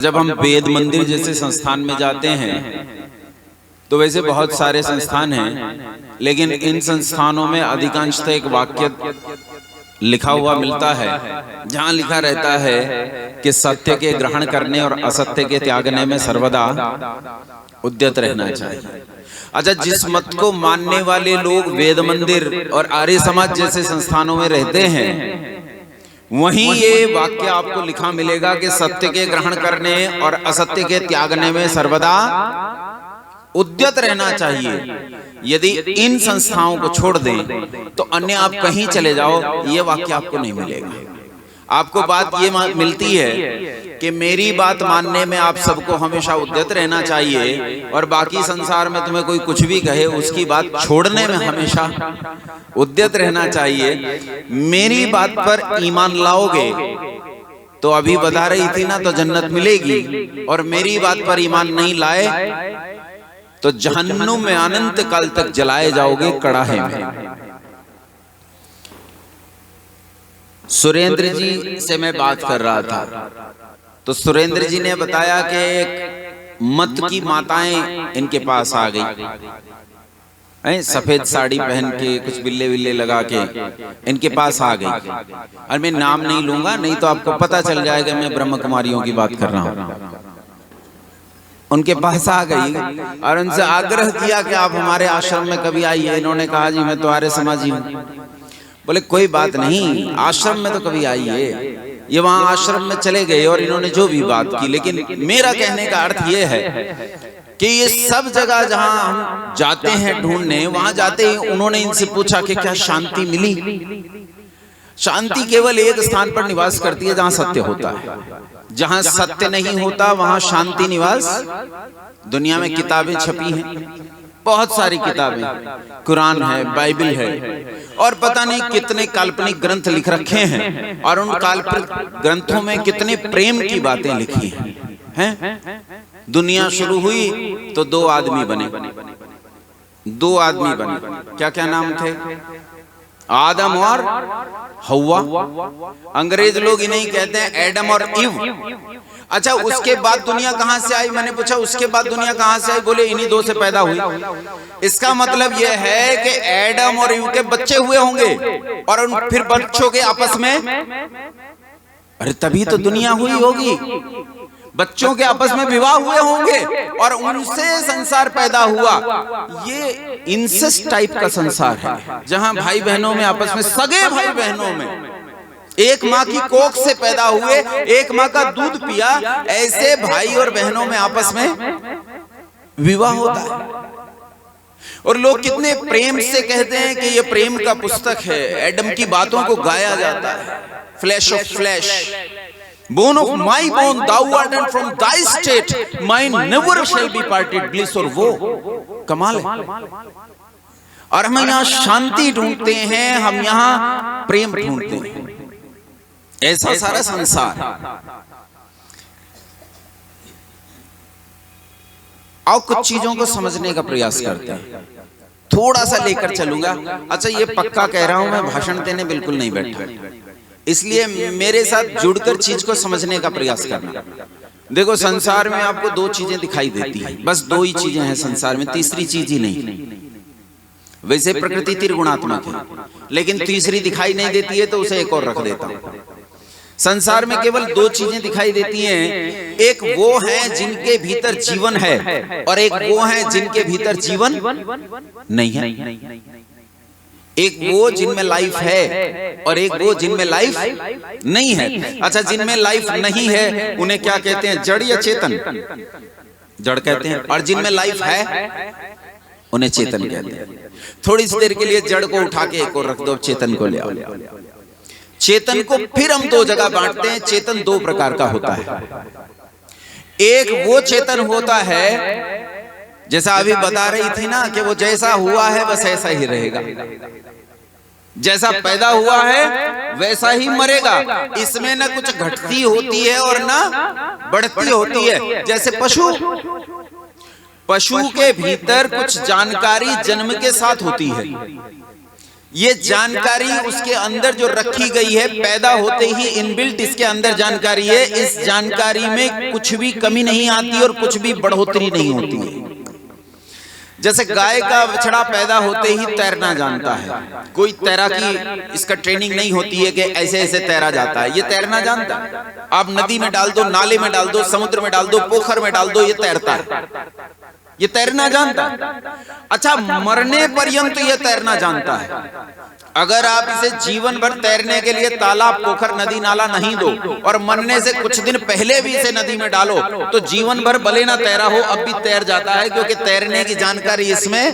जब हम वेद मंदिर जैसे संस्थान में जाते हैं तो वैसे बहुत सारे संस्थान हैं, लेकिन इन संस्थानों में अधिकांशतः एक वाक्य लिखा हुआ मिलता है जहां लिखा रहता है कि सत्य के ग्रहण करने और असत्य के त्यागने में सर्वदा उद्यत रहना चाहिए। अच्छा, जिस मत को मानने वाले लोग वेद मंदिर और आर्य समाज जैसे संस्थानों में रहते हैं, वहीं ये वाक्य आपको लिखा मिलेगा कि सत्य के ग्रहण करने और असत्य के त्यागने में सर्वदा उद्यत रहना चाहिए। यदि इन संस्थाओं को छोड़ दें तो अन्य आप कहीं चले जाओ, ये वाक्य आपको नहीं मिलेगा। आपको बात ये मिलती है कि मेरी बात मानने में आप सबको हमेशा उद्यत रहना चाहिए और बाकी संसार में तुम्हें कोई कुछ भी कहे उसकी बात छोड़ने में हमेशा उद्यत रहना चाहिए। मेरी बात पर ईमान लाओगे तो अभी बता रही थी ना, तो जन्नत मिलेगी, और मेरी बात पर ईमान नहीं लाए तो जहन्नुम में अनंत काल तक जलाए जाओगे कड़ाहे में। सुरेंद्र जी से मैं बात कर रहा था तो सुरेंद्र जी ने बताया कि एक मत की माताएं इनके पास आ गई, सफेद साड़ी पहन के कुछ बिल्ले बिल्ले लगा के इनके पास आ गई। और मैं नाम नहीं लूंगा, नहीं तो आपको पता चल जाएगा मैं ब्रह्म कुमारियों की बात कर रहा हूं। उनके पास आ गई और उनसे आग्रह किया कि आप हमारे आश्रम में कभी आइए। इन्होंने कहा जी मैं तो आर्य समाजी हूँ। बोले कोई बात नहीं, आश्रम में तो कभी आइए। ये वहां आश्रम में चले गए और इन्होंने जो भी बात की, लेकिन मेरा कहने का अर्थ ये है कि ये सब जगह जहां हम जाते हैं ढूंढने, वहां जाते ही उन्होंने इनसे पूछा कि क्या शांति मिली? शांति केवल एक स्थान पर निवास करती है जहां सत्य होता है। जहां सत्य नहीं होता वहां शांति निवास। दुनिया में किताबें छपी हैं, बहुत सारी किताबें, कुरान है, बाइबल है, और पता नहीं कितने काल्पनिक ग्रंथ लिख रखे हैं, और उन काल्पनिक ग्रंथों में कितने प्रेम की बातें लिखी हैं। दुनिया शुरू हुई तो दो आदमी बने। क्या क्या नाम थे? आदम और हव्वा। अंग्रेज लोग इन्हें कहते हैं एडम और इव। अच्छा, उसके बाद दुनिया कहां से आई? मैंने पूछा उसके बाद दुनिया कहां से आई? बोले इन्हीं दो से पैदा हुई। इसका मतलब यह है कि एडम और इव के बच्चे हुए होंगे और उन फिर बच्चों के आपस में, अरे तभी तो दुनिया हुई होगी। बच्चों के आपस में विवाह हुए होंगे और उनसे संसार पैदा हुआ। ये इंसेस्ट टाइप का संसार है जहां भाई बहनों में आपस में, सगे भाई बहनों में एक माँ की कोख से पैदा हुए, एक माँ का दूध पिया, ऐसे भाई और बहनों में आपस में विवाह होता है। और लोग कितने प्रेम से कहते हैं कि ये प्रेम का पुस्तक है। एडम की बातों को गाया जाता है। Flash of flash, bone of my bone, thou art and from thy state, mine never shall be parted, bliss और वो कमाल है। और हम यहाँ शांति ढूंढते हैं, हम यहाँ प्रेम ढूंढते हैं। ऐसा सारा संसार। आओ कुछ चीजों को समझने का प्रयास करते हैं। थोड़ा सा लेकर चलूंगा। अच्छा, ये पक्का कह रहा हूं, मैं भाषण देने बिल्कुल नहीं बैठा, इसलिए मेरे साथ जुड़कर चीज को समझने का प्रयास करना। देखो, संसार में आपको दो चीजें दिखाई देती हैं, बस दो ही चीजें हैं संसार में, तीसरी चीज ही नहीं। वैसे प्रकृति त्रिगुणात्मक है, लेकिन तीसरी दिखाई नहीं देती है तो उसे एक और रख देता हूं। संसार में केवल दो चीजें दिखाई देती हैं। एक वो है जिनके भीतर जीवन है, और एक वो है जिनके भीतर जीवन नहीं है। एक वो जिनमें लाइफ है और एक वो जिनमें लाइफ नहीं है। अच्छा, जिनमें लाइफ नहीं है उन्हें क्या कहते हैं? जड़ या चेतन? जड़ कहते हैं। और जिनमें लाइफ है उन्हें चेतन कहते हैं। थोड़ी सी देर के लिए जड़ को उठा के एक और रख दो, चेतन को ले आओ। चेतन को फिर हम दो जगह बांटते हैं। चेतन दो प्रकार का होता है। एक वो चेतन होता है, जैसा अभी बता रही थी ना, कि वो जैसा हुआ है बस ऐसा ही रहेगा, जैसा पैदा हुआ है वैसा ही मरेगा। इसमें ना कुछ घटती होती है और ना बढ़ती होती है। जैसे पशु के भीतर कुछ जानकारी जन्म के साथ होती है, ये जानकारी उसके अंदर जो रखी गई है, पैदा होते ही इनबिल्ट इसके अंदर जानकारी है। इस जानकारी में कुछ भी कमी नहीं आती और कुछ भी बढ़ोतरी नहीं होती है। जैसे गाय का बछड़ा पैदा होते ही तैरना जानता है, कोई तैराकी इसका ट्रेनिंग नहीं होती है कि ऐसे ऐसे तैरा जाता है, ये तैरना जानता है। आप नदी में डाल दो, नाले में डाल दो, समुद्र में डाल दो, पोखर में डाल दो, ये तैरता है, ये तैरना जानता है। अच्छा, मरने पर्यंत ये तैरना जानता है। अगर आप इसे जीवन भर तैरने के लिए तालाब, पोखर, नदी, नाला नहीं दो और मरने से कुछ दिन पहले भी इसे नदी में डालो तो जीवन भर भले ना तैरा हो, अब भी तैर जाता है, क्योंकि तैरने की जानकारी इसमें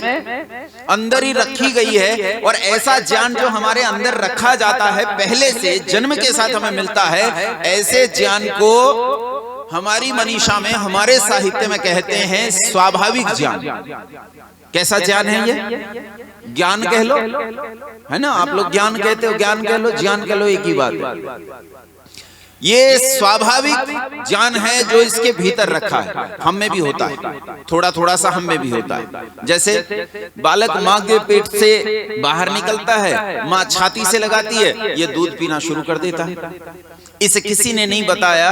अंदर ही रखी गई है। और ऐसा ज्ञान जो हमारे अंदर रखा जाता है पहले से, जन्म के साथ हमें मिलता है, ऐसे ज्ञान को हमारी मनीषा में, हमारे साहित्य में कहते हैं स्वाभाविक ज्ञान। कैसा ज्ञान है ये? ज्ञान कह लो, है ना, आप लोग ज्ञान कहते हो, ज्ञान कह लो, ज्ञान कह लो, एक ही बात है। ये स्वाभाविक ज्ञान है जो इसके भीतर रखा है, हम में भी होता है, थोड़ा थोड़ा सा हम में भी होता है। जैसे बालक माँ के पेट से बाहर निकलता है, माँ छाती से लगाती है, ये दूध पीना शुरू कर देता है। इसे किसी ने नहीं बताया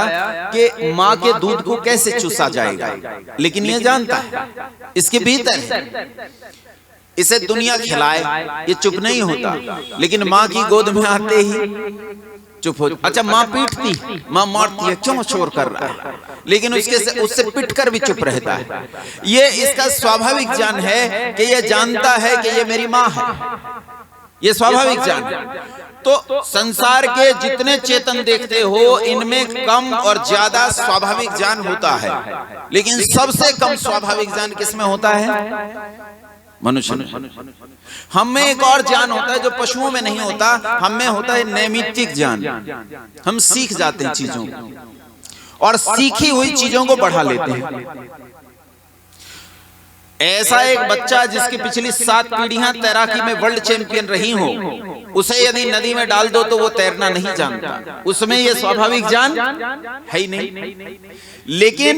कि माँ के दूध को कैसे चूसा जाएगा, लेकिन ये जानता है, इसके भीतर है। इसे दुनिया खिलाए, ये चुप नहीं होता, लेकिन माँ की गोद में आते ही चुप हो। अच्छा, माँ पीटती, माँ मारती है, क्यों शोर कर रहा है, लेकिन उससे पिट कर भी चुप रहता है। ये इसका स्वाभाविक ज्ञान है कि ये जानता है कि ये मेरी माँ है, ये स्वाभाविक ज्ञान है। तो संसार के जितने चेतन देखते हो, इनमें कम और ज्यादा स्वाभाविक ज्ञान होता है, लेकिन सबसे कम स्वाभाविक ज्ञान किसमें होता है? मनुष्य में। हम में एक और ज्ञान होता है जो पशुओं में नहीं होता, हम में होता है नैमित्तिक ज्ञान। हम सीख जाते हैं चीजों को और सीखी हुई चीजों को बढ़ा लेते हैं। ऐसा एक बच्चा जिसकी पिछली 7 पीढ़ियां तैराकी में वर्ल्ड चैंपियन रही हो, उसे यदि नदी में डाल दो तो वो तैरना नहीं जानता, उसमें ये स्वाभाविक ज्ञान है ही नहीं। लेकिन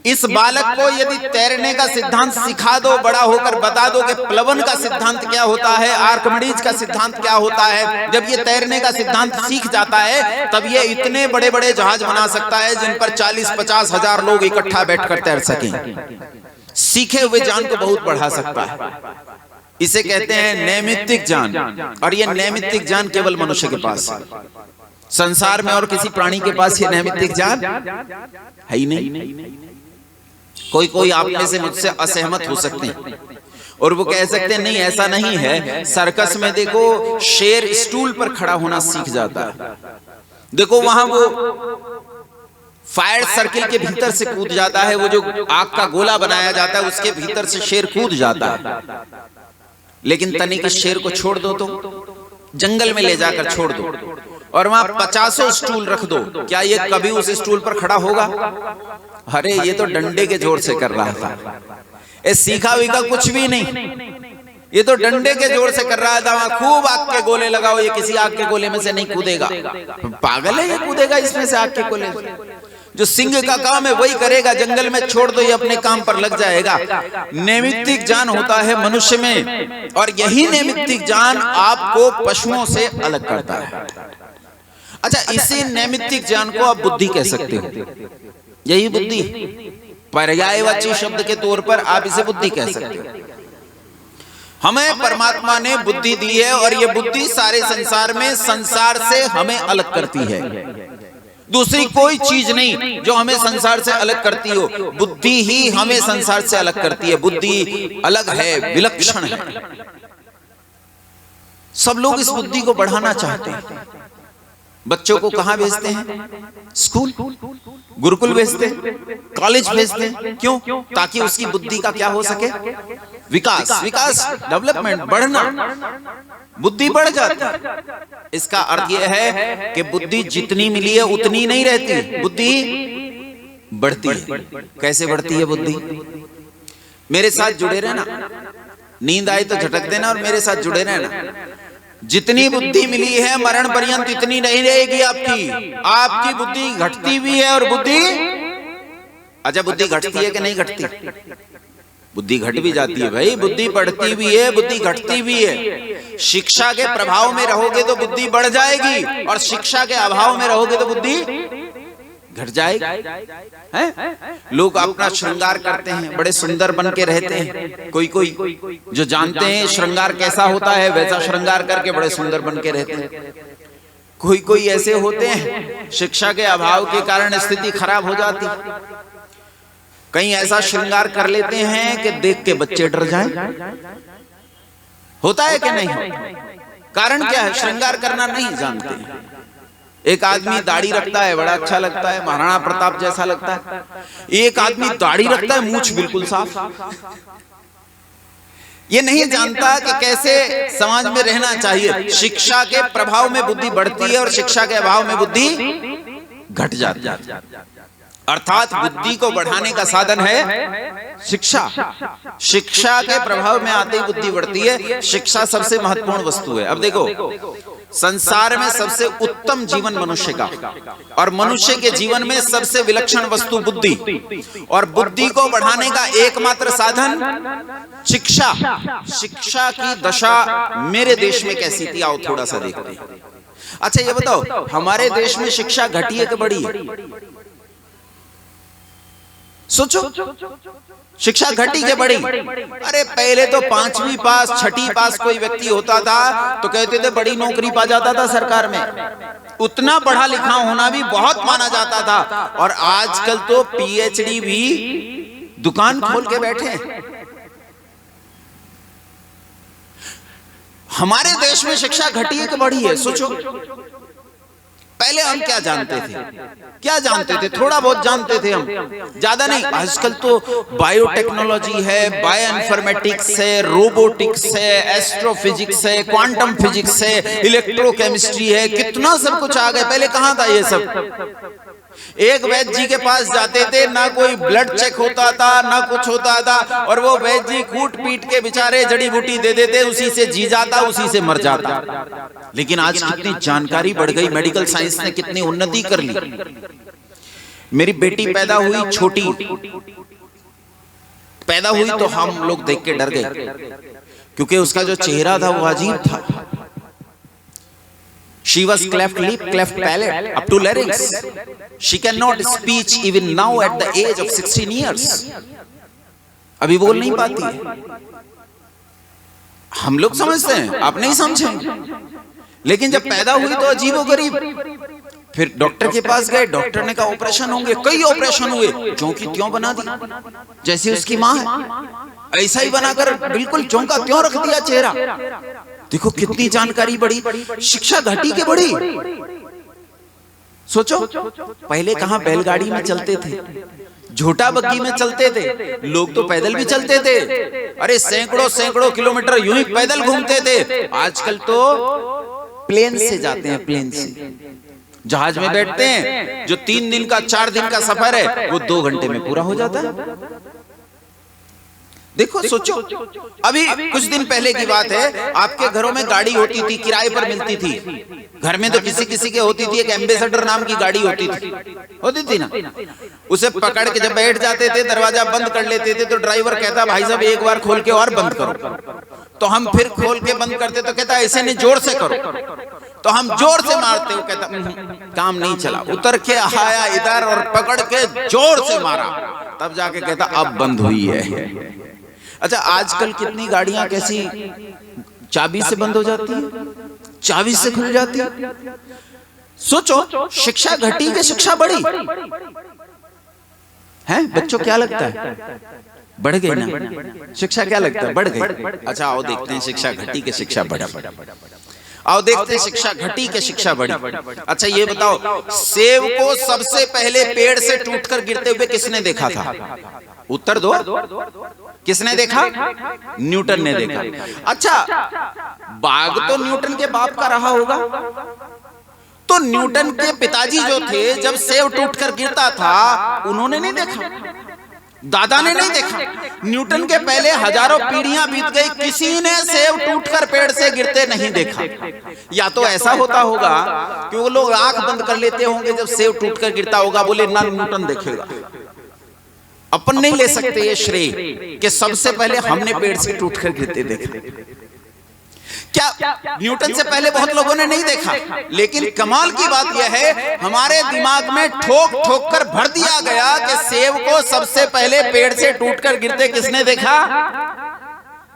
इस बालक को यदि तैरने का सिद्धांत सिखा दो, बड़ा होकर बता दो कि प्लवन का सिद्धांत क्या होता है, आर्किमिडीज का सिद्धांत क्या होता है, जब ये तैरने का सिद्धांत सीख जाता है तब ये इतने बड़े बड़े जहाज बना सकता है जिन पर 40-50 हजार लोग इकट्ठा बैठकर तैर सकें। सीखे हुए ज्ञान को बहुत बढ़ा सकता है। इसे कहते हैं नैमित्तिक ज्ञान, और ये नैमित्तिक ज्ञान केवल मनुष्य के पास है। संसार में और किसी प्राणी के पास ये नैमित्तिक ज्ञान है ही नहीं। कोई आप में से मुझसे असहमत हो सकते हैं और वो कह सकते हैं नहीं ऐसा नहीं है। सर्कस में देखो, शेर स्टूल पर खड़ा होना सीख जाता है, देखो वहां वो फायर सर्किल के भीतर से कूद जाता है, वो जो आग का गोला बनाया जाता है उसके भीतर से शेर कूद जाता है। लेकिन तनिक शेर को छोड़ दो तो जंगल में ले जाकर छोड़ दो और वहां 50 स्टूल रख दो, क्या ये कभी उस स्टूल पर खड़ा होगा? अरे ये तो डंडे के जोर से कर रहा था, ये सीखा वीखा कुछ भी नहीं, ये तो डंडे के जोर से कर रहा था। वहां खूब आग के गोले लगाओ, ये किसी आग के गोले में से नहीं कूदेगा, पागल है, ये कूदेगा इसमें से आग के गोले से? जो सिंह का काम है वही करेगा, जंगल में छोड़ दो ये अपने काम पर लग जाएगा। नैमित्तिक ज्ञान होता है मनुष्य में, और यही नैमित्तिक ज्ञान आपको पशुओं से अलग करता है। अच्छा, इसी नैमित्तिक ज्ञान को आप बुद्धि कह सकते हो, यही बुद्धि, पर्यायवाची शब्द के तौर पर आप इसे बुद्धि कह सकते हो। हमें परमात्मा ने बुद्धि दी है और ये बुद्धि सारे संसार में संसार से हमें अलग करती है। दूसरी कोई चीज नहीं जो हमें संसार से अलग करती हो, बुद्धि ही हमें संसार से अलग करती है। बुद्धि अलग है, विलक्षण है। सब लोग इस बुद्धि को बढ़ाना चाहते हैं। बच्चों को कहां भेजते हैं? स्कूल, गुरुकुल भेजते हैं, कॉलेज भेजते हैं। क्यों? ताकि उसकी बुद्धि का क्या हो सके? विकास, डेवलपमेंट, बढ़ना। बुद्धि बढ़ जाती है। इसका अर्थ यह है कि बुद्धि जितनी मिली है उतनी नहीं रहती, बुद्धि बढ़ती है। कैसे बढ़ती है बुद्धि? मेरे साथ जुड़े रहना, नींद आई तो झटक देना और मेरे साथ जुड़े रहना। जितनी बुद्धि मिली है मरण पर्यंत इतनी नहीं रहेगी आपकी बुद्धि घटती भी है और बुद्धि, अच्छा बुद्धि घटती है कि नहीं घटती? बुद्धि घट भी जाती है भाई, बुद्धि बढ़ती भी है, बुद्धि घटती भी है। शिक्षा के प्रभाव में रहोगे तो बुद्धि बढ़ जाएगी, और शिक्षा के अभाव में रहोगे तो बुद्धि घट जाएगी। हैं? लोग अपना श्रृंगार करते हैं, बड़े सुंदर बन के रहते हैं। कोई कोई जो जानते हैं श्रृंगार कैसा होता है, वैसा श्रृंगार करके बड़े सुंदर बन के रहते हैं। कोई कोई ऐसे होते हैं शिक्षा के अभाव के कारण स्थिति खराब हो जाती, कहीं ऐसा श्रृंगार कर लेते हैं कि देख के बच्चे डर जाएं। होता है कि नहीं? कारण क्या है? श्रृंगार करना नहीं जानते। एक आदमी दाढ़ी रखता है, बड़ा अच्छा लगता है, महाराणा प्रताप जैसा लगता है। एक आदमी दाढ़ी रखता है, मूंछ बिल्कुल साफ। ये नहीं जानता कि कैसे समाज में रहना चाहिए। शिक्षा के प्रभाव में बुद्धि बढ़ती है और शिक्षा के अभाव में बुद्धि घट जाती है। अर्थात बुद्धि को बढ़ाने का साधन है शिक्षा। शिक्षा के प्रभाव में आते ही बुद्धि बढ़ती है। शिक्षा सबसे महत्वपूर्ण वस्तु है। अब देखो, संसार में सबसे उत्तम जीवन मनुष्य का, और मनुष्य के जीवन में सबसे विलक्षण वस्तु बुद्धि, और बुद्धि को बढ़ाने का एकमात्र साधन शिक्षा। शिक्षा की दशा मेरे देश में कैसी थी, आओ थोड़ा सा देखते हैं। अच्छा ये बताओ, हमारे देश में शिक्षा घटी है कि बढ़ी है? सोचो, शिक्षा घटी के बढ़ी? अरे पहले तो 5वीं पास 6ठी पास कोई व्यक्ति होता था तो कहते थे बड़ी नौकरी पा जाता था सरकार में। उतना पढ़ा लिखा होना भी बहुत माना जाता था, और आजकल तो पीएचडी भी दुकान खोल के बैठे। हमारे देश में शिक्षा घटी है कि बढ़ी है? सोचो, पहले हम क्या जानते थे? क्या जानते थे? थोड़ा बहुत जानते थे हम, ज्यादा नहीं। आजकल तो बायोटेक्नोलॉजी है, बायो इन्फॉर्मेटिक्स है, रोबोटिक्स है, एस्ट्रोफिजिक्स है, क्वांटम फिजिक्स है, इलेक्ट्रोकेमिस्ट्री है, कितना सब कुछ आ गया। पहले कहां था ये सब? एक वैद्य जी के पास जाते थे, ना कोई ब्लड चेक होता था, ना कुछ होता था, और वो वैद्य जी कूट पीट के बेचारे जड़ी बूटी दे देते, उसी से जी जाता, उसी से मर जाता। लेकिन आज कितनी जानकारी बढ़ गई, मेडिकल साइंस ने कितनी उन्नति कर ली। मेरी बेटी पैदा हुई, छोटी पैदा हुई, तो हम लोग देख के डर गए, क्योंकि उसका जो चेहरा था वो अजीब था। She was cleft lip, cleft palate, up to larynx. She cannot speak even now at the age of 16 years. अभी बोल नहीं पाती है। हम लोग समझते हैं, आप नहीं समझेंगे। लेकिन जब पैदा हुई तो अजीबोगरीब। फिर डॉक्टर के पास गए, डॉक्टर ने कहा ऑपरेशन होंगे। कई ऑपरेशन हुए, क्योंकि त्यों बना दी जैसे उसकी माँ है, ऐसा ही बनाकर बिल्कुल चौंका त्यों रख दिया चेहरा। देखो कितनी जानकारी बढ़ी। शिक्षा घटी के बढ़ी? सोचो, पहले कहां बैलगाड़ी में चलते थे, झोटा बग्गी में चलते थे, लोग तो पैदल भी चलते थे। अरे सैकड़ों सैकड़ों किलोमीटर यूं ही पैदल घूमते थे। आजकल तो प्लेन से जाते हैं, प्लेन से जहाज में बैठते हैं। जो 3 दिन का 4 दिन का सफर है वो 2 घंटे में पूरा हो जाता है। देखो सोचो, अभी कुछ दिन पहले की बात है, आपके घरों में गाड़ी होती थी, किराए पर मिलती थी। घर में तो किसी किसी के होती थी, एक एम्बेसडर नाम की गाड़ी होती थी ना। उसे पकड़ के जब बैठ जाते थे, दरवाजा बंद कर लेते थे, तो ड्राइवर कहता भाई साहब एक बार खोल के और बंद करो। तो हम फिर खोल के बंद करते, तो कहता ऐसे नहीं, जोर से करो। तो हम जोर से मारते, वो कहता काम नहीं चला। उतर के आया इधर और पकड़ के जोर से मारा, तब जाके कहता अब बंद हुई है। अच्छा, आजकल कितनी गाड़ियां कैसी चाबी से बंद हो जाती है, चाबी से खुल जाती है। सोचो, शिक्षा घटी कि शिक्षा बढ़ी है? बच्चों क्या लगता है, बढ़ गई ना शिक्षा? क्या लगता है, बढ़ गई? अच्छा आओ देखते हैं शिक्षा घटी कि शिक्षा बढ़ी। आओ देखते हैं शिक्षा घटी कि शिक्षा बढ़ी। अच्छा ये बताओ, सेब को सबसे पहले पेड़ से टूटकर गिरते हुए किसने देखा था? उत्तर दो। किसने देखा? न्यूटन ने देखा। अच्छा, बाघ तो न्यूटन के बाप का रहा होगा, तो न्यूटन के पिताजी जो थे, जब सेब टूटकर गिरता था उन्होंने नहीं देखा, दादा ने नहीं देखा। न्यूटन के पहले हजारों पीढ़ियां बीत गई, किसी ने सेब टूटकर पेड़ से गिरते नहीं देखा। या तो ऐसा होता होगा कि वो लोग आंख बंद कर लेते होंगे जब सेब टूटकर गिरता होगा, बोले ना न्यूटन देखेगा। अपन नहीं ले सकते ये श्रेय कि सबसे पहले हमने पेड़ से टूटकर गिरते देखे। क्या न्यूटन से पहले बहुत लोगों ने नहीं देखा, लेकिन कमाल की बात यह है हमारे दिमाग में ठोक ठोक कर भर दिया गया कि सेब को सबसे पहले पेड़ से टूटकर गिरते किसने देखा?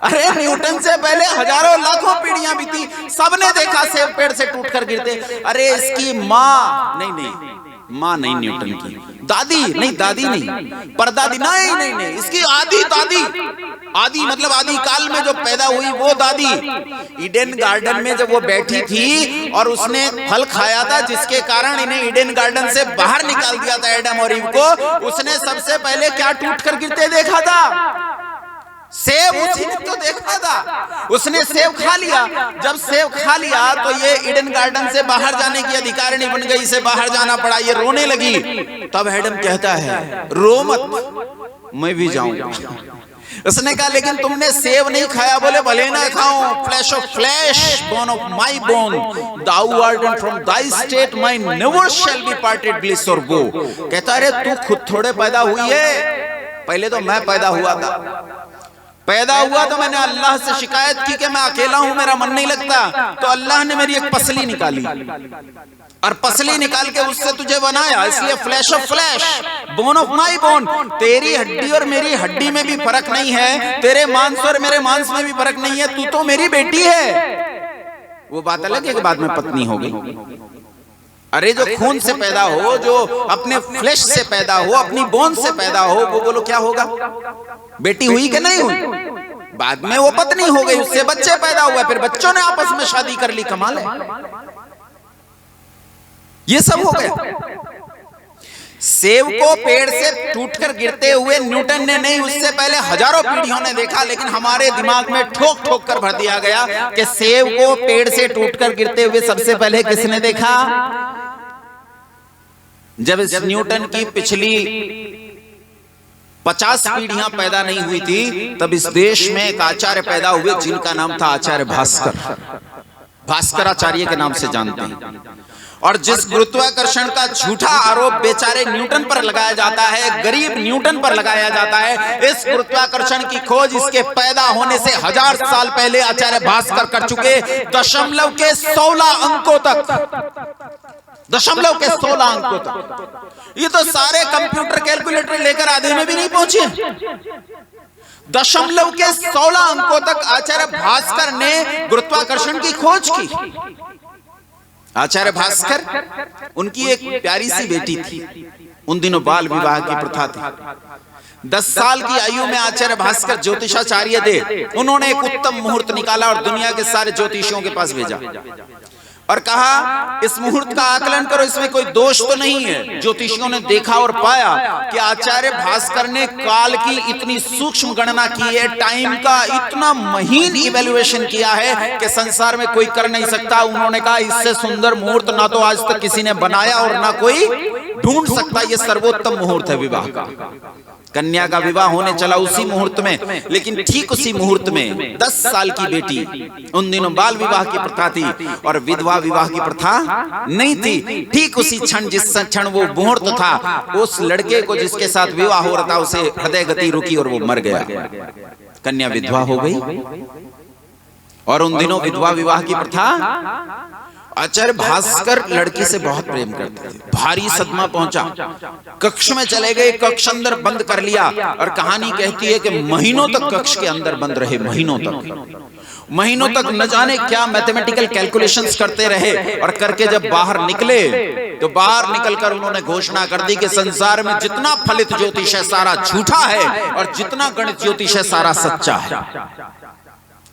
अरे न्यूटन से पहले हजारों लाखों पीढ़ियां बीती, सबने देखा सेब पेड़ से टूटकर गिरते। अरे इसकी माँ माँ नहीं न्यूटन की, दादी नहीं, परदादी नहीं, इसकी आदि दादी, आदि मतलब आदि काल में जो पैदा हुई वो दादी, ईडन गार्डन में जब वो बैठी थी और उसने फल खाया था जिसके कारण इन्हें ईडन गार्डन से बाहर निकाल दिया था एडम और ईव को, उसने सबसे पहले क्या टूटकर गिरते देखा था? सेब। उसी ने तो देखा था, उसने सेब खा लिया। जब सेब खा लिया तो ये ईडन गार्डन से बाहर जाने की अधिकारिणी बन गई, इसे बाहर जाना पड़ा, ये रोने लगी। तब एडम कहता है रो मत, मैं भी जाऊंगा। उसने कहा लेकिन तुमने सेब नहीं खाया। बोले भले ना खाऊं, flash of flash, bone of my bone, thou art from thy state, my never shall be parted bliss or woe। कहता अरे तू खुद थोड़े पैदा हुई है, पहले तो मैं पैदा हुआ तो मैंने अल्लाह से शिकायत की कि मैं अकेला हूं, मेरा मन नहीं लगता, तो अल्लाह ने मेरी एक पसली निकाली और पसली निकाल के उससे तुझे बनाया, इसलिए flash of flash, bone of my bone. तेरी हड्डी और मेरी हड्डी में भी फर्क नहीं है, तेरे मांस और मेरे मांस में भी फर्क नहीं है, तू तो मेरी बेटी है। वो बात अलग है कि बाद में पत्नी हो गई। अरे जो खून से पैदा हो, जो अपने फ्लैश से पैदा हो, अपनी बोन से पैदा हो, वो बोलो क्या होगा? बेटी हुई कि नहीं हुई? बाद में वो पत्नी हो गई, उससे बच्चे पैदा हुए, फिर बच्चों ने आपस में शादी कर ली। कमाल है, ये सब हो गया। सेब को पेड़ से टूटकर गिरते हुए न्यूटन ने नहीं, उससे पहले हजारों पीढ़ियों ने देखा, लेकिन हमारे दिमाग में ठोक ठोक कर भर दिया गया कि सेब को पेड़ से टूटकर गिरते हुए सबसे पहले किसने देखा? जब इस न्यूटन की पिछली 50 पीढ़ियां पैदा नहीं हुई थी, तब इस देश में एक आचार्य पैदा हुए जिनका नाम था आचार्य भास्कराचार्य के नाम से जानते हैं। और जिस गुरुत्वाकर्षण का झूठा आरोप बेचारे न्यूटन पर लगाया जाता है, गरीब न्यूटन पर लगाया जाता है, इस गुरुत्वाकर्षण की खोज इसके पैदा होने से 1000 साल पहले आचार्य भास्कर कर चुके। दशमलव के 16 अंकों तक। ये तो सारे कंप्यूटर कैलकुलेटर लेकर आधे में भी नहीं पहुंचे। दशमलव के 16 अंकों तक आचार्य भास्कर ने गुरुत्वाकर्षण की खोज की। आचार्य भास्कर, उनकी एक प्यारी सी बेटी थी। उन दिनों बाल विवाह की प्रथा थी। 10 साल की आयु में आचार्य भास्कर ज्योतिषाचार्य थे। उन्होंने एक उत्तम मुहूर्त निकाला और दुनिया के सारे ज्योतिषियों के पास भेजा और कहा इस मुहूर्त का आकलन करो, इसमें कोई दोष तो नहीं है। ज्योतिषियों ने देखा और पाया कि आचार्य भास्कर ने काल की इतनी सूक्ष्म गणना की है, टाइम का इतना महीन इवैल्यूएशन किया है कि संसार में कोई कर नहीं सकता। उन्होंने कहा इससे सुंदर मुहूर्त ना तो आज तक किसी ने बनाया और ना कोई ढूंढ सकता। ये सर्वोत्तम मुहूर्त है विवाह का। कन्या का विवाह होने चला उसी मुहूर्त में, लेकिन ठीक उसी मुहूर्त में 10 साल की बेटी, उन दिनों बाल विवाह की प्रथा थी और विधवा विवाह की प्रथा नहीं थी। ठीक उसी क्षण, जिस क्षण वो मुहूर्त था, उस लड़के को जिसके साथ विवाह हो रहा था उसे हृदय गति रुकी और वो मर गया। कन्या विधवा हो गई। और उन दिनों विधवा विवाह की प्रथा, आचार्य भास्कर लड़की से बहुत प्रेम करते थे। भारी सदमा पहुंचा, कक्ष में चले गए, कक्ष अंदर बंद कर लिया और कहानी कहती है कि महीनों तक कक्ष के अंदर बंद रहे। महीनों तक न जाने क्या मैथमेटिकल कैलकुलेशंस करते रहे और करके जब बाहर निकले तो बाहर निकलकर उन्होंने घोषणा कर दी कि संसार में जितना फलित ज्योतिष है सारा झूठा है और जितना गणित ज्योतिष है सारा सच्चा है।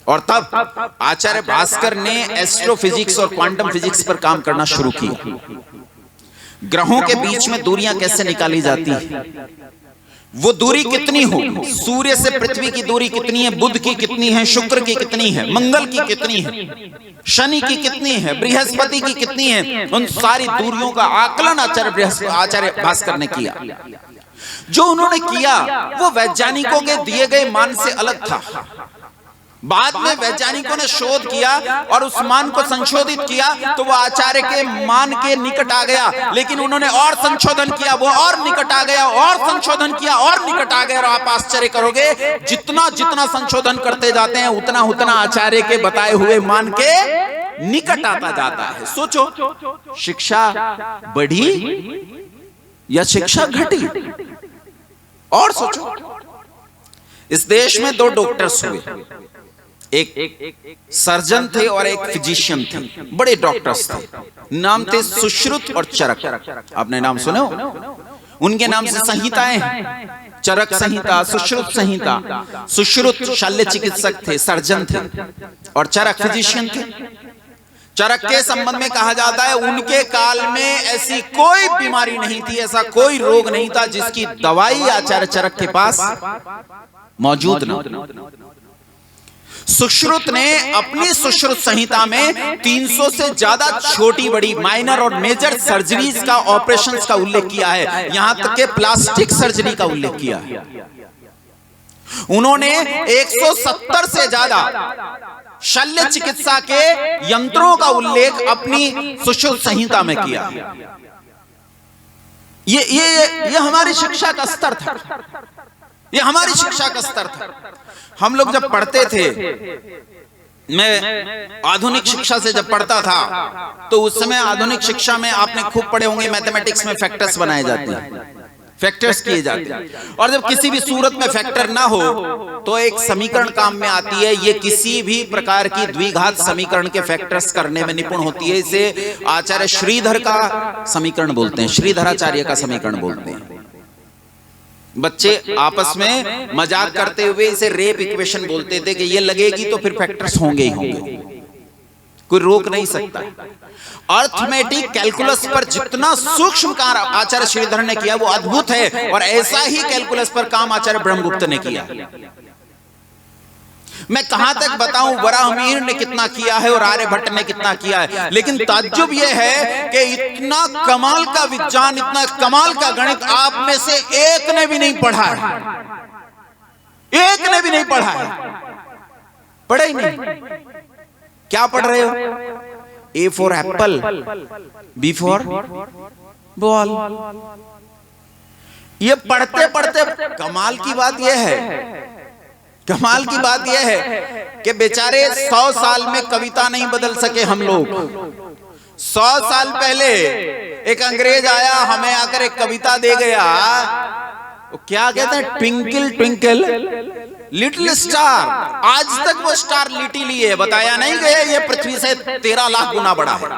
और तब आचार्य भास्कर ने एस्ट्रोफिजिक्स और क्वांटम फिजिक्स पर काम करना शुरू किया। ग्रहों के बीच में दूरियां कैसे निकाली जाती है, वो दूरी कितनी होगी, सूर्य से पृथ्वी की दूरी कितनी है, बुध की कितनी है, शुक्र की कितनी है, मंगल की कितनी है, शनि की कितनी है, बृहस्पति की कितनी है, उन सारी दूरियों का आकलन आचार्य भास्कर ने किया। जो उन्होंने किया वो वैज्ञानिकों के दिए गए मान से अलग था। बाद में वैज्ञानिकों ने शोध किया और उस मान को संशोधित किया तो वो आचार्य के मान के निकट आ गया, लेकिन उन्होंने और संशोधन किया, वो और निकट आ गया, और संशोधन किया और निकट आ गया। और आप आश्चर्य करोगे, जितना जितना संशोधन करते जाते हैं उतना उतना आचार्य के बताए हुए मान के निकट आता जाता है। सोचो, शिक्षा बढ़ी या शिक्षा घटी? और सोचो, इस देश में 2 डॉक्टर्स हुए, एक सर्जन थे और एक फिजिशियन थे, बड़े डॉक्टर्स थे, नाम थे सुश्रुत और चरक। आपने नाम सुने हो? उनके नाम से संहिताएं हैं, चरक संहिता, सुश्रुत संहिता। सुश्रुत शल्य चिकित्सक थे, सर्जन थे, और चरक फिजिशियन थे। चरक के संबंध में कहा जाता है उनके काल में ऐसी कोई बीमारी नहीं थी, ऐसा कोई रोग नहीं था जिसकी दवाई आचार्य चरक के पास मौजूद न। सुश्रुत ने अपनी सुश्रुत संहिता में 300 से ज्यादा छोटी बड़ी माइनर और मेजर सर्जरीज का, ऑपरेशंस का उल्लेख किया है, यहां तक के प्लास्टिक सर्जरी का उल्लेख किया है। उन्होंने 170 से ज्यादा शल्य चिकित्सा के यंत्रों का उल्लेख अपनी सुश्रुत संहिता में किया। ये हमारी शिक्षा का स्तर था, ये हमारी शिक्षा का स्तर था। हम लोग जब पढ़ते थे, मैं आधुनिक शिक्षा से जब पढ़ता था तो उस समय आधुनिक शिक्षा में आपने खूब पढ़े होंगे, मैथमेटिक्स में फैक्टर्स बनाए जाते हैं, फैक्टर्स किए जाते हैं। और जब किसी भी सूरत में फैक्टर ना हो तो एक समीकरण काम में आती है। ये किसी भी प्रकार की द्विघात समीकरण के फैक्टर्स करने में निपुण होती है। इसे आचार्य श्रीधर का समीकरण बोलते हैं, श्रीधराचार्य का समीकरण बोलते हैं। बच्चे आपस में मजाक करते हुए इसे रेप इक्वेशन बोलते थे कि ये लगेगी तो फिर फैक्टर्स होंगे ही होंगे, कोई रोक नहीं सकता। अर्थमेटिक कैलकुलस पर जितना सूक्ष्म कार्य आचार्य श्रीधर ने किया वो अद्भुत है, और ऐसा ही कैलकुलस पर काम आचार्य ब्रह्मगुप्त ने किया। मैं कहां तक बताऊं वराहमिहिर ने कितना किया है और आर्यभट्ट ने कितना किया है, लेकिन ताज्जुब यह है कि इतना कमाल का विज्ञान, इतना कमाल का गणित आप में से एक ने भी नहीं पढ़ा है, एक ने भी नहीं पढ़ा है, पढ़े ही नहीं। क्या पढ़ रहे हो? A for apple, B for ball। ये पढ़ते पढ़ते कमाल की बात यह है, कमाल की बात यह है कि बेचारे 100 साल में कविता नहीं बदल सके हम लोग। 100 साल पहले एक अंग्रेज आया, हमें आकर एक कविता दे गया, वो क्या कहते हैं, ट्विंकल ट्विंकल लिटिल स्टार। आज तक वो स्टार लिटिल ही है, बताया नहीं गया ये पृथ्वी से 13 लाख गुना बड़ा है,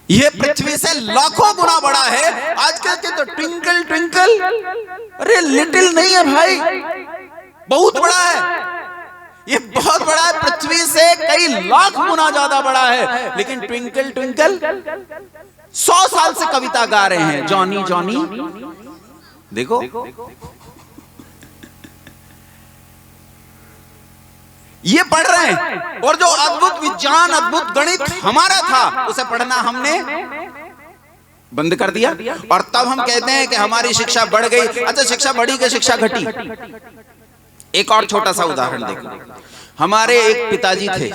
ये पृथ्वी से लाखों गुना बड़ा है। आज कहते तो ट्विंकल ट्विंकल, अरे लिटिल नहीं है भाई, बहुत बड़ा है, ये बहुत बड़ा है, पृथ्वी से कई लाख गुना ज्यादा बड़ा है। लेकिन ट्विंकल ट्विंकल 100 साल से कविता गा रहे हैं, जॉनी जॉनी। देखो ये पढ़ रहे हैं, और जो अद्भुत विज्ञान, अद्भुत गणित हमारा था उसे पढ़ना हमने बंद कर दिया। और तब हम कहते हैं कि हमारी शिक्षा बढ़ गई। अच्छा, शिक्षा बढ़ी कि शिक्षा घटी? एक और छोटा सा उदाहरण देखो। हमारे एक पिताजी थे,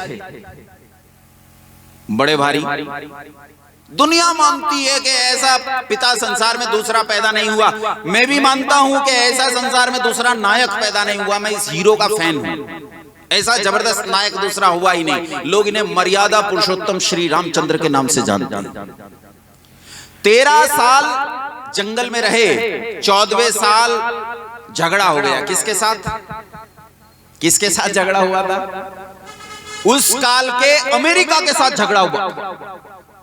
बड़े भारी, दुनिया मानती है कि ऐसा पिता संसार में दूसरा पैदा नहीं हुआ। मैं भी मानता हूं कि ऐसा संसार में दूसरा नायक पैदा नहीं हुआ। मैं इस हीरो का फैन हूं, ऐसा जबरदस्त नायक दूसरा हुआ ही नहीं। लोग इन्हें मर्यादा पुरुषोत्तम श्री रामचंद्र के नाम से जानते हैं। 13 साल जंगल में रहे, 14वें साल झगड़ा हो गया। किसके साथ? किसके साथ झगड़ा हुआ था? उस काल के अमेरिका के साथ झगड़ा हुआ,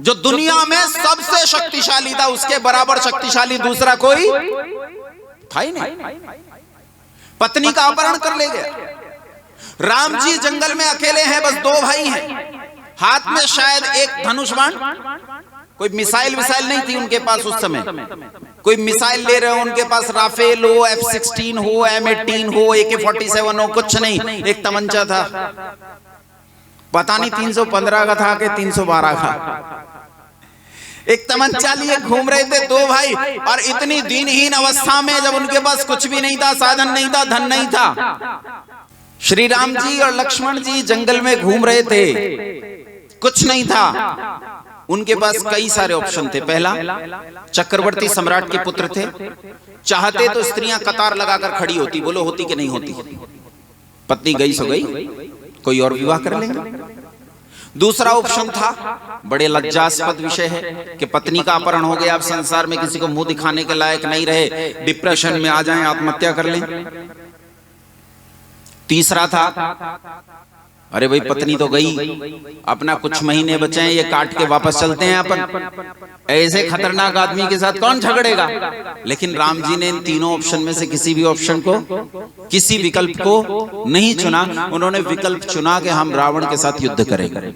जो दुनिया में सबसे शक्तिशाली था। उसके बराबर शक्तिशाली दूसरा कोई था ही नहीं। पत्नी का अपहरण कर ले गया। राम जी जंगल में अकेले हैं, बस 2 भाई हैं, हाथ में शायद एक धनुष बाण, कोई मिसाइल विसाइल नहीं थी उनके पास उस समय। कोई मिसाइल ले रहे हो, उनके पास राफेल हो, F-16 हो, M-18 हो, AK-47 हो, कुछ नहीं। एक तमंचा था, पता नहीं 315 का था कि 312 का। एक तमंचा लिए घूम रहे थे 2 भाई, और इतनी दीनहीन अवस्था में, जब उनके पास कुछ भी नहीं था, साधन नहीं था, धन नहीं था, श्री राम जी और लक्ष्मण जी जंगल में घूम रहे थे, कुछ नहीं था उनके पास, कई सारे ऑप्शन थे। पहला, चक्रवर्ती सम्राट के पुत्र थे, चाहते तो स्त्रियां कतार लगाकर खड़ी होती, बोलो होती कि नहीं होती? पत्नी गई सो गई, कोई और विवाह कर लेंगे। दूसरा ऑप्शन था, बड़े लज्जास्पद विषय है कि पत्नी का अपहरण हो गया, अब संसार में किसी को मुंह दिखाने के लायक नहीं रहे, डिप्रेशन में आ जाएं, आत्महत्या कर लें। तीसरा था, अरे भाई पत्नी तो गई, अपना कुछ महीने बचे हैं, ये काट के वापस चलते हैं अपन, ऐसे खतरनाक आदमी के साथ कौन झगड़ेगा। लेकिन राम जी ने इन तीनों ऑप्शन में से किसी भी ऑप्शन को, किसी विकल्प को नहीं चुना। उन्होंने विकल्प चुना कि हम रावण के साथ युद्ध करेंगे।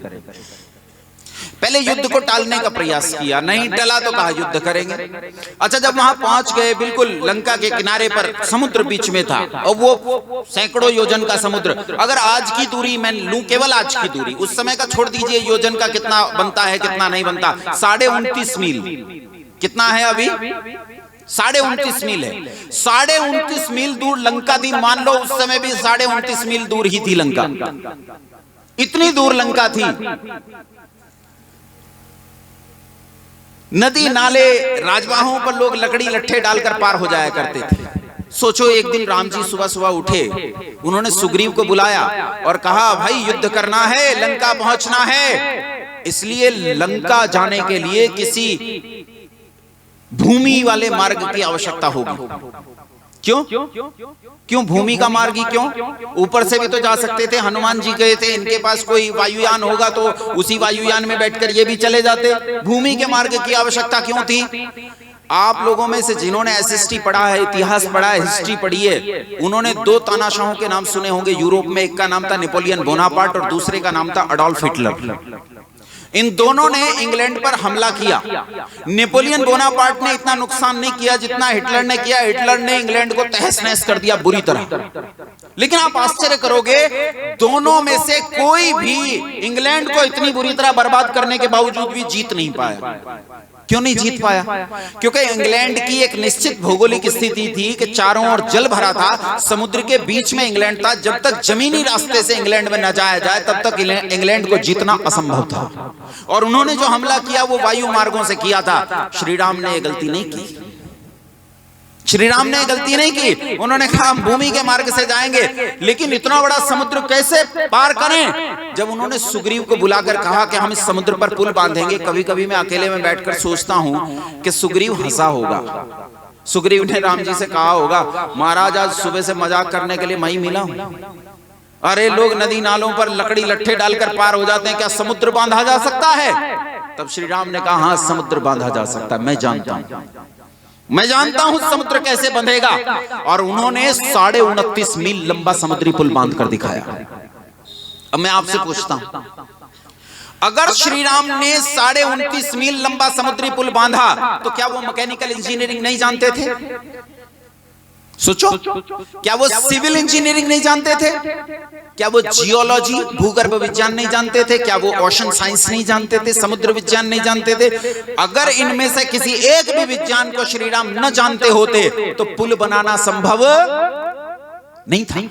पहले युद्ध को टालने का प्रयास किया, नहीं टला तो कहा युद्ध करेंगे। अच्छा, जब वहां पहुंच गए, बिल्कुल लंका के किनारे पर समुद्र बीच में था, और वो सैकड़ों योजन का समुद्र। अगर आज की दूरी मैं लूं, केवल आज की दूरी, उस समय का छोड़ दीजिए योजन का कितना बनता है कितना नहीं बनता, 29.5 मील। कितना है अभी? 29.5 मील है। 29.5 मील दूर लंका थी। मान लो उस समय भी 29.5 मील दूर ही थी लंका, इतनी दूर लंका थी। नदी नाले राजवाहों पर लोग लकड़ी लट्ठे डालकर पार हो जाया करते थे। सोचो, एक दिन राम जी सुबह सुबह उठे, उन्होंने सुग्रीव को बुलाया और कहा, भाई युद्ध करना है, लंका पहुंचना है, इसलिए लंका जाने के लिए किसी भूमि वाले मार्ग की आवश्यकता होगी। क्यों भूमि का मार्ग ही क्यों? ऊपर से भी तो जा सकते थे, हनुमान जी गए थे, इनके पास कोई वायुयान होगा तो उसी वायुयान में बैठकर ये भी चले जाते। भूमि के मार्ग की आवश्यकता क्यों थी? आप लोगों में से जिन्होंने एसएसटी पढ़ा है, इतिहास पढ़ा है, हिस्ट्री पढ़ी है, उन्होंने दो तानाशाहों के नाम सुने होंगे यूरोप में। एक का नाम था नेपोलियन बोनापार्ट और दूसरे का नाम था अडोल्फ हिटलर। इन दोनों ने इंग्लैंड पर हमला किया। नेपोलियन बोनापार्ट ने इतना नुकसान नहीं किया जितना हिटलर ने किया। हिटलर ने इंग्लैंड को तहस नहस कर दिया बुरी तरह। लेकिन आप आश्चर्य करोगे, दोनों में से कोई भी इंग्लैंड को इतनी बुरी तरह बर्बाद करने के बावजूद भी जीत नहीं पाया। क्यों नहीं जीत पाया? क्योंकि इंग्लैंड की एक निश्चित भौगोलिक स्थिति थी कि चारों ओर जल भरा था, समुद्र के बीच में इंग्लैंड था। जब तक जमीनी रास्ते से इंग्लैंड में न जाया जाए तब तक इंग्लैंड को जीतना असंभव था। और उन्होंने जो हमला किया वो वायु मार्गों से किया था। श्री राम ने गलती नहीं की। श्री राम ने गलती नहीं की। उन्होंने कहा हम भूमि के मार्ग से जाएंगे, लेकिन इतना बड़ा समुद्र कैसे पार करें? जब उन्होंने सुग्रीव को बुलाकर कहा कि हम इस समुद्र पर पुल बांधेंगे, कभी कभी मैं अकेले में बैठकर सोचता हूं कि सुग्रीव हंसा होगा। सुग्रीव ने राम जी से कहा होगा, महाराज आज सुबह से मजाक करने के लिए मैं ही मिला हूं। अरे लोग नदी नालों पर लकड़ी लट्ठे डालकर पार हो जाते हैं, क्या समुद्र बांधा जा सकता है? तब श्री राम ने कहा हाँ समुद्र बांधा जा सकता है, मैं जानता हूं समुद्र कैसे बंधेगा। और उन्होंने 29.5 मील लंबा समुद्री पुल बांध कर दिखाया। अब मैं आपसे पूछता हूं, अगर श्री राम ने 29.5 मील लंबा समुद्री पुल बांधा तो क्या वो मैकेनिकल इंजीनियरिंग नहीं जानते थे? सोचो, क्या वो सिविल इंजीनियरिंग नहीं जानते थे? क्या वो जियोलॉजी भूगर्भ विज्ञान नहीं जानते थे? क्या वो ओशन साइंस नहीं जानते थे? समुद्र विज्ञान नहीं जानते थे? अगर इनमें से किसी एक भी विज्ञान को श्री राम न जानते होते तो पुल बनाना संभव नहीं था।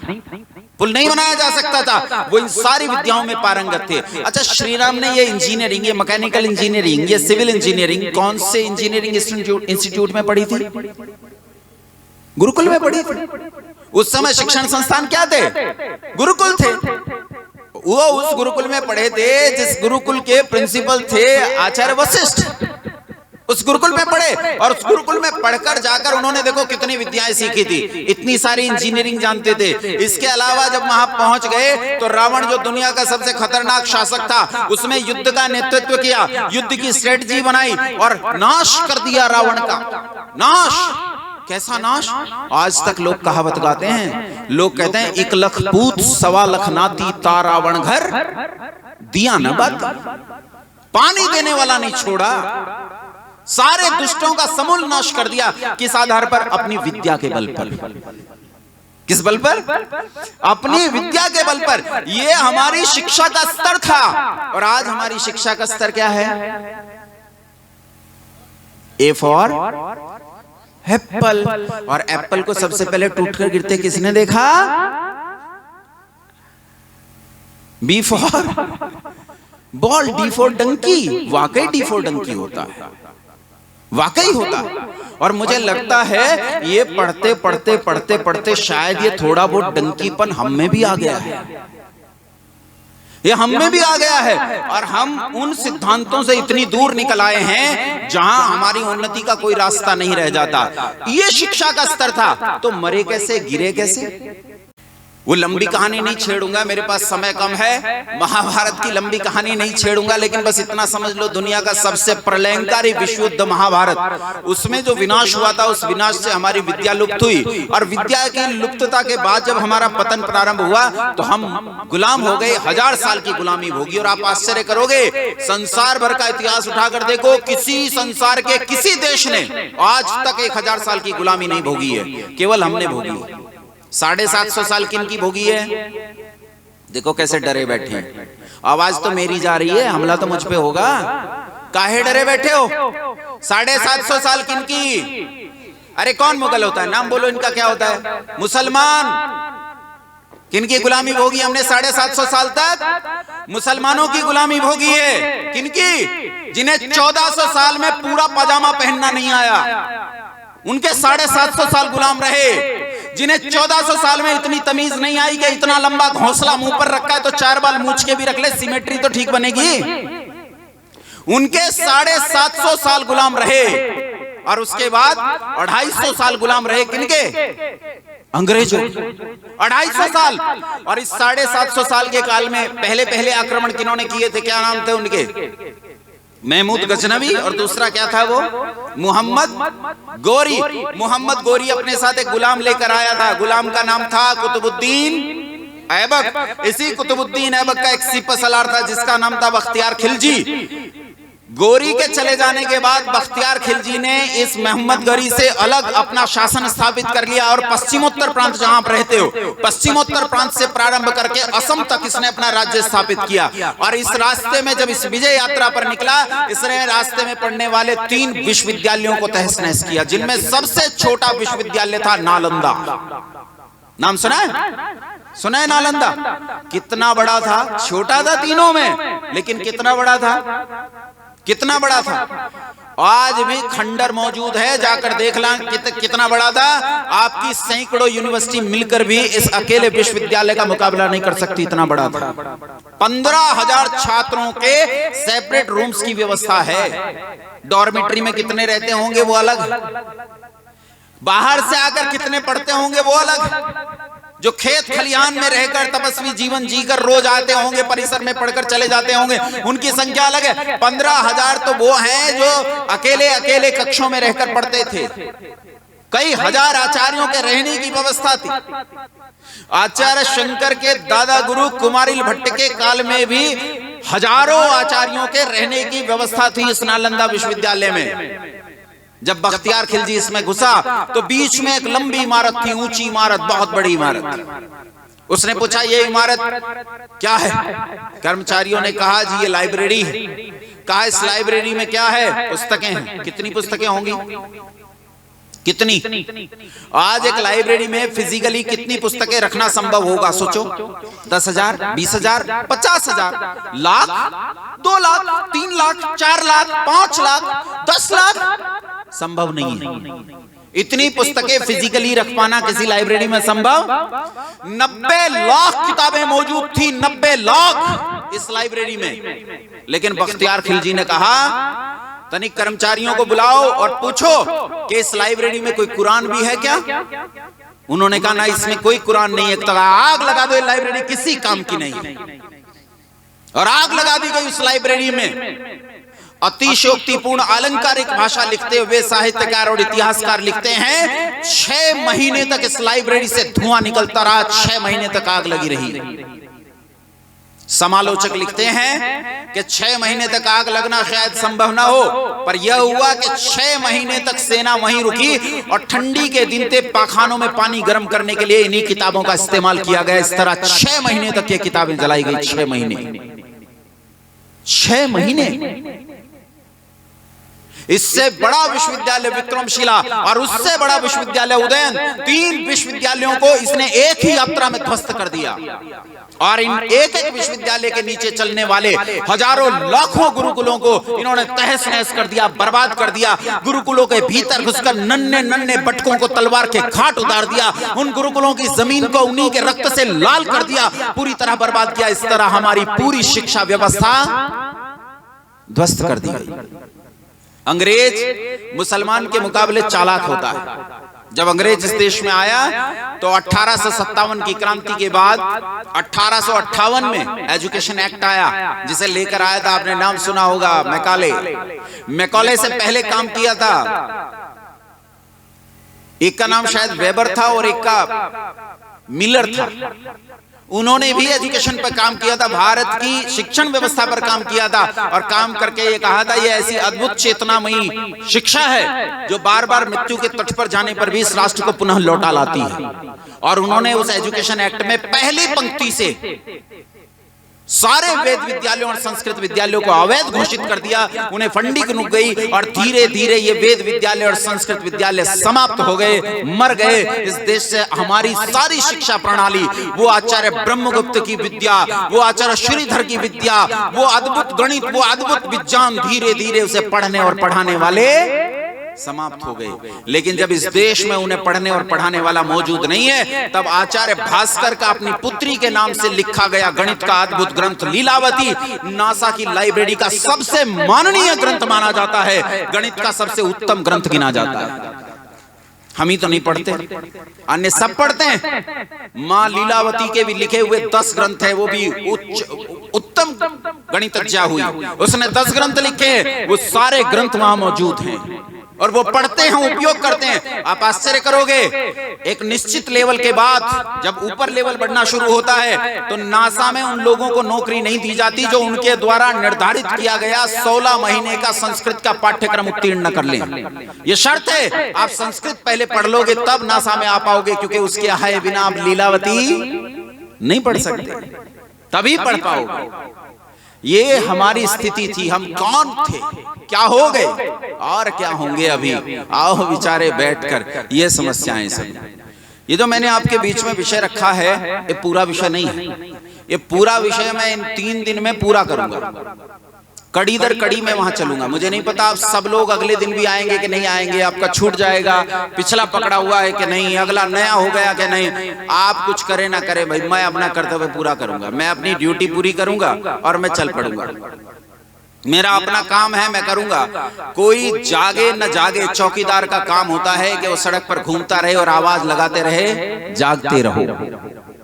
पुल नहीं बनाया जा सकता था। वो इन सारी विद्याओं में पारंगत थे। अच्छा, श्री राम ने ये इंजीनियरिंग, ये मैकेनिकल इंजीनियरिंग, ये सिविल इंजीनियरिंग कौन से इंजीनियरिंग इंस्टीट्यूट में पढ़ी थी? गुरुकुल में पढ़ी थी। उस समय शिक्षण संस्थान क्या थे? गुरुकुल थे। वो उस गुरुकुल में पढ़े थे जिस गुरुकुल के प्रिंसिपल थे आचार्य वशिष्ठ। उस गुरुकुल में पढ़े और उस गुरुकुल में पढ़कर जाकर उन्होंने देखो कितनी विद्याएं सीखी थी, इतनी सारी इंजीनियरिंग जानते थे। इसके अलावा जब वहां पहुंच गए तो रावण जो दुनिया का सबसे खतरनाक शासक था, उसमें युद्ध का नेतृत्व किया, युद्ध की स्ट्रेटजी बनाई और नाश कर दिया रावण का। नाश, कैसा नाश? आज तक लोग कहावत गाते हैं, लोग कहते हैं 1 लख पूत 1.25 लाख नाती ता रावण घर दिया न बात। पानी देने वाला नहीं छोड़ा, सारे दुष्टों का समूल नाश कर दिया। किस आधार पर? अपनी विद्या के बल पर। किस बल पर? अपनी विद्या के बल पर। ये हमारी शिक्षा का स्तर था। और आज हमारी शिक्षा का स्तर क्या है? A for apple. और एप्पल को सबसे पहले टूटकर गिरते किसने देखा? B for ball, D for donkey. वाकई डी फॉर डंकी होता है, वाकई होता है। और मुझे लगता है ये पढ़ते पढ़ते पढ़ते पढ़ते शायद ये थोड़ा बहुत डंकीपन हम में भी आ गया है, ये हम में भी आ गया है। और हम उन सिद्धांतों से इतनी दूर निकल आए हैं जहां हमारी उन्नति का कोई रास्ता नहीं रह जाता। ये शिक्षा का स्तर था, तो मरे कैसे, गिरे कैसे, वो लंबी कहानी नहीं छेड़ूंगा, मेरे पास समय कम है। महाभारत की लंबी कहानी नहीं छेड़ूंगा, लेकिन बस इतना समझ लो, दुनिया का सबसे प्रलयंकारी विश्व युद्ध महाभारत, उसमें जो विनाश हुआ था, उस विनाश से हमारी विद्या लुप्त हुई। और विद्या की लुप्तता के बाद जब हमारा पतन प्रारंभ हुआ तो हम गुलाम हो गए। 1000 साल की गुलामी होगी। और आप आश्चर्य करोगे, संसार भर का इतिहास उठाकर देखो, किसी संसार के किसी देश ने आज तक 1000 साल की गुलामी नहीं भोगी है, केवल हमने भोगी है। 750 साल किन की भोगी है? देखो कैसे डरे बैठे हैं। आवाज तो मेरी जा रही है, हमला तो मुझ पे होगा। काहे डरे बैठे हो? 750 साल किन की? अरे कौन मुगल होता है? नाम बोलो, इनका क्या होता है? मुसलमान। किन की गुलामी भोगी हमने 750 साल तक? मुसलमानों की गुलामी भोगी है। किन की? जिन्हें 1400 साल में पूरा पजामा पहनना नहीं आया, उनके 750 साल गुलाम रहे। जिन्हें 1400 साल में इतनी तमीज नहीं आई कि इतना लंबा घोंसला मुंह पर रखा है तो 4 बाल मूछ के भी रख ले, सिमेट्री तो ठीक बनेगी। उनके 750 साल गुलाम रहे। और उसके बाद 250 साल गुलाम रहे किनके? अंग्रेजों। 250 साल। और इस 750 साल के काल में पहले आक्रमण किन्होंने किए थे? क्या नाम थे उनके? महमूद गजनवी, और दूसरा क्या था वो? मुहम्मद गोरी। मुहम्मद गोरी अपने साथ एक गुलाम लेकर आया था। गुलाम का नाम था कुतुबुद्दीन ऐबक। इसी कुतुबुद्दीन ऐबक का एक सिपह सलार था जिसका नाम था बख्तियार खिलजी। गोरी के चले जाने के बाद बख्तियार खिलजी ने इस मोहम्मद गोरी से अलग अपना शासन स्थापित कर लिया। और पश्चिमोत्तर प्रांत जहां आप रहते हो, पश्चिमोत्तर प्रांत से प्रारंभ करके असम तक इसने अपना राज्य स्थापित किया। और इस रास्ते में जब इस विजय यात्रा पर निकला, इसने रास्ते में पढ़ने वाले 3 विश्वविद्यालयों को तहस नहस किया, जिनमें सबसे छोटा विश्वविद्यालय था नालंदा। नाम सुना है? सुना है नालंदा? कितना बड़ा था? छोटा था तीनों में, लेकिन कितना बड़ा था? कितना बड़ा था? आज भी खंडर मौजूद है, जाकर देख ला कितना बड़ा था। आपकी सैकड़ों यूनिवर्सिटी मिलकर भी इस अकेले विश्वविद्यालय का मुकाबला नहीं कर सकती, इतना बड़ा था। 15,000 छात्रों के सेपरेट रूम्स की व्यवस्था है। डॉर्मेट्री में कितने रहते होंगे वो अलग, बाहर से आकर कितने पढ़ते होंगे वो अलग। जो खेत खलिहान में रहकर तपस्वी जीवन जीकर रोज आते होंगे, परिसर में पढ़कर चले जाते होंगे, उनकी संख्या अलग है। 15,000 तो वो हैं जो अकेले कक्षों में रहकर पढ़ते थे। कई हजार आचार्यों के रहने की व्यवस्था थी। आचार्य शंकर के दादा गुरु कुमारिल भट्ट के काल में भी हजारों आचार्यों के रहने की व्यवस्था थी इस नालंदा विश्वविद्यालय में। जब बख्तियार खिलजी इसमें घुसा तो बीच में एक लंबी इमारत थी, ऊंची इमारत, बहुत बड़ी इमारत। उसने पूछा ये इमारत क्या है? कर्मचारियों ने कहा जी ये लाइब्रेरी है। कहा इस लाइब्रेरी में क्या है? पुस्तकें हैं। कितनी पुस्तकें होंगी? कितनी? आज एक लाइब्रेरी में फिजिकली कितनी पुस्तकें रखना संभव होगा? सोचो। 10,000, 20,000, 50,000, लाख, 2 लाख, 3 लाख, 4 लाख, 5 लाख, 10 लाख? संभव नहीं है। इतनी पुस्तकें फिजिकली रख पाना किसी लाइब्रेरी में संभव? 90 लाख किताबें मौजूद थी, 90 लाख इस लाइब्रेरी में। लेकिन बख्तियार खिलजी ने कहा तनिक कर्मचारियों को बुलाओ और पूछो कि इस लाइब्रेरी में कोई कुरान भी है क्या? उन्होंने कहा ना, इसमें कोई कुरान नहीं है। तो आग लगा दो, लाइब्रेरी किसी काम की नहीं है। और आग लगा दी गई उस लाइब्रेरी में। अतिशयोक्तिपूर्ण अलंकारिक भाषा लिखते हुए साहित्यकार और इतिहासकार लिखते हैं 6 महीने तक इस लाइब्रेरी से धुआं निकलता रहा, 6 महीने तक आग लगी रही। समालोचक लिखते हैं कि 6 महीने तक आग लगना शायद संभव ना हो, पर यह हुआ कि 6 महीने तक सेना वहीं रुकी और ठंडी के दिन थे पाखानों में पानी गर्म करने के लिए इन्हीं किताबों का इस्तेमाल किया गया। इस तरह 6 महीने तक ये किताबें जलाई गई। 6 महीने, 6 महीने। इससे बड़ा विश्वविद्यालय विक्रमशिला और उससे बड़ा विश्वविद्यालय उदयन, 3 विश्वविद्यालयों को इसने एक ही यात्रा में ध्वस्त कर दिया। और इन एक एक विश्वविद्यालय के नीचे चलने वाले हजारों लाखों गुरुकुलों को इन्होंने तहस नहस कर दिया, बर्बाद कर दिया। गुरुकुलों के भीतर घुसकर नन्हे नन्हे बटकों को तलवार के घाट उतार दिया। उन गुरुकुलों की जमीन को उन्हीं के रक्त से लाल कर दिया, पूरी तरह बर्बाद किया। इस तरह हमारी पूरी शिक्षा व्यवस्था ध्वस्त कर दी गई। अंग्रेज मुसलमान के मुकाबले चालाक होता है। जब अंग्रेज इस देश में आया तो 1857 की क्रांति के बाद 1858 में एजुकेशन एक्ट आया, जिसे लेकर आया था, आपने नाम सुना होगा, मैकॉले से पहले काम किया था। एक का नाम शायद वेबर था और एक का मिलर था। उन्होंने भी एजुकेशन पर काम किया था, भारत की शिक्षण व्यवस्था पर काम किया था और काम करके ये कहा था ये ऐसी अद्भुत चेतनामयी शिक्षा है जो बार बार मृत्यु के तट पर जाने पर भी इस राष्ट्र को पुनः लौटा लाती है। और उन्होंने उस एजुकेशन एक्ट में पहली पंक्ति से सारे वेद विद्यालयों और संस्कृत विद्यालयों को अवैध घोषित कर दिया। उन्हें फंडिंग रुक गई और धीरे धीरे ये वेद विद्यालय और संस्कृत विद्यालय समाप्त हो गए, मर गए। इस देश से हमारी सारी शिक्षा प्रणाली, वो आचार्य ब्रह्मगुप्त की विद्या, वो आचार्य श्रीधर की विद्या, वो अद्भुत गणित, वो अद्भुत विज्ञान, धीरे धीरे उसे पढ़ने और पढ़ाने वाले समाप्त हो गए। लेकिन जब इस देश में उन्हें पढ़ने और पढ़ाने वाला मौजूद नहीं है, तब आचार्य भास्कर का अपनी पुत्री के नाम से लिखा गया गणित का अद्भुत ग्रंथ लीलावती नासा की लाइब्रेरी का सबसे माननीय ग्रंथ माना जाता है, गणित का सबसे उत्तम ग्रंथ गिना जाता है। हम ही तो नहीं पढ़ते, अन्य सब पढ़ते हैं। मां लीलावती के भी लिखे हुए 10 ग्रंथ है, वो भी उत्तम गणितज्ञा हुई, उसने 10 ग्रंथ लिखे, वो सारे ग्रंथ वहां मौजूद हैं और वो पढ़ते हैं, उपयोग करते हैं। आप आश्चर्य करोगे, एक निश्चित लेवल के बाद जब ऊपर लेवल बढ़ना शुरू होता है तो नासा में उन लोगों को नौकरी नहीं दी जाती जो उनके द्वारा निर्धारित किया गया 16 महीने का संस्कृत का पाठ्यक्रम उत्तीर्ण कर लें। ये शर्त है, आप संस्कृत पहले पढ़ लोगे तब नासा में आ पाओगे, क्योंकि उसके आए बिना आप लीलावती नहीं पढ़ सकते, तभी पढ़ पाओगे। ये हमारी स्थिति थी। हम कौन थे, क्या हो गए और क्या होंगे अभी, आओ विचारे बैठकर ये समस्याएं सब। ये जो मैंने आपके बीच में विषय रखा है, ये पूरा विषय नहीं है। ये पूरा विषय मैं इन 3 दिन में पूरा करूंगा, कड़ी दर कड़ी में वहां चलूंगा। मुझे नहीं पता आप सब लोग अगले दिन भी आएंगे कि नहीं आएंगे, आपका छूट जाएगा, पिछला पकड़ा हुआ है कि नहीं, अगला नया हो गया कि नहीं। आप कुछ करे ना करे भाई, मैं अपना कर्तव्य पूरा करूंगा, मैं अपनी ड्यूटी पूरी करूंगा और मैं चल पड़ूंगा। मेरा अपना काम है, मैं करूंगा। कोई जागे न जागे, चौकीदार का काम होता है कि वो सड़क पर घूमता रहे और आवाज लगाते रहे, जागते रहो।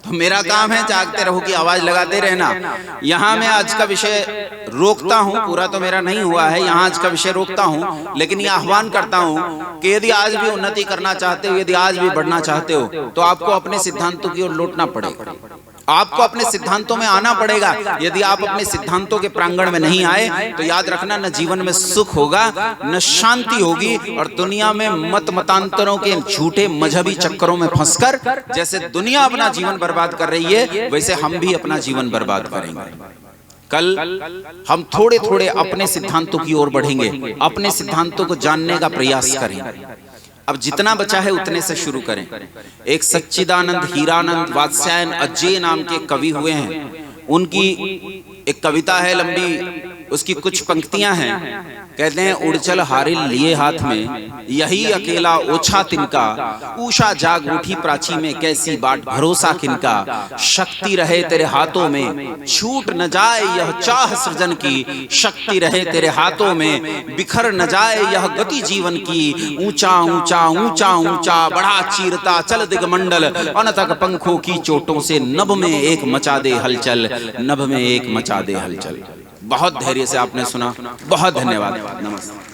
तो मेरा काम है जागते रहो की आवाज लगाते रहना। यहाँ मैं आज का विषय रोकता हूँ, पूरा तो मेरा नहीं हुआ है, यहाँ आज का विषय रोकता हूँ, लेकिन ये आह्वान करता हूँ कि यदि आज भी उन्नति करना चाहते हो, यदि आज भी बढ़ना चाहते हो, तो आपको अपने सिद्धांतों की ओर लौटना पड़ेगा, आपको अपने सिद्धांतों में आना पड़ेगा। यदि आप अपने सिद्धांतों के प्रांगण में नहीं आए तो याद रखना, न जीवन में सुख होगा, न शांति होगी, और दुनिया में मत मतांतरों के झूठे मजहबी चक्करों में फंसकर जैसे दुनिया अपना जीवन बर्बाद कर रही है, वैसे हम भी अपना जीवन बर्बाद करेंगे। कल हम थोड़े थोड़े अपने सिद्धांतों की ओर बढ़ेंगे, अपने सिद्धांतों को जानने का प्रयास करेंगे। अब जितना बचा है उतने से शुरू करें। एक सच्चिदानंद हीरानंद वात्स्यायन अज्जेय नाम के कवि हुए हैं, उनकी एक कविता है लंबी, उसकी कुछ पंक्तियां हैं। कहते हैं, उड़ चल हारिल लिए हाथ में, यही अकेला ओछा तिनका, ऊषा जाग उठी प्राची में, कैसी बाट भरोसा किनका, शक्ति रहे तेरे हाथों में, छूट न जाए यह चाह सृजन की, शक्ति रहे तेरे हाथों में, बिखर न जाए यह गति जीवन की, ऊंचा ऊंचा ऊंचा ऊंचा बढ़ा चीरता चल दिगमंडल, अनतक पंखों की चोटों से नभ में एक मचा दे हलचल, नभ में एक मचा दे हलचल। बहुत धैर्य से आपने सुना, बहुत धन्यवाद, नमस्ते।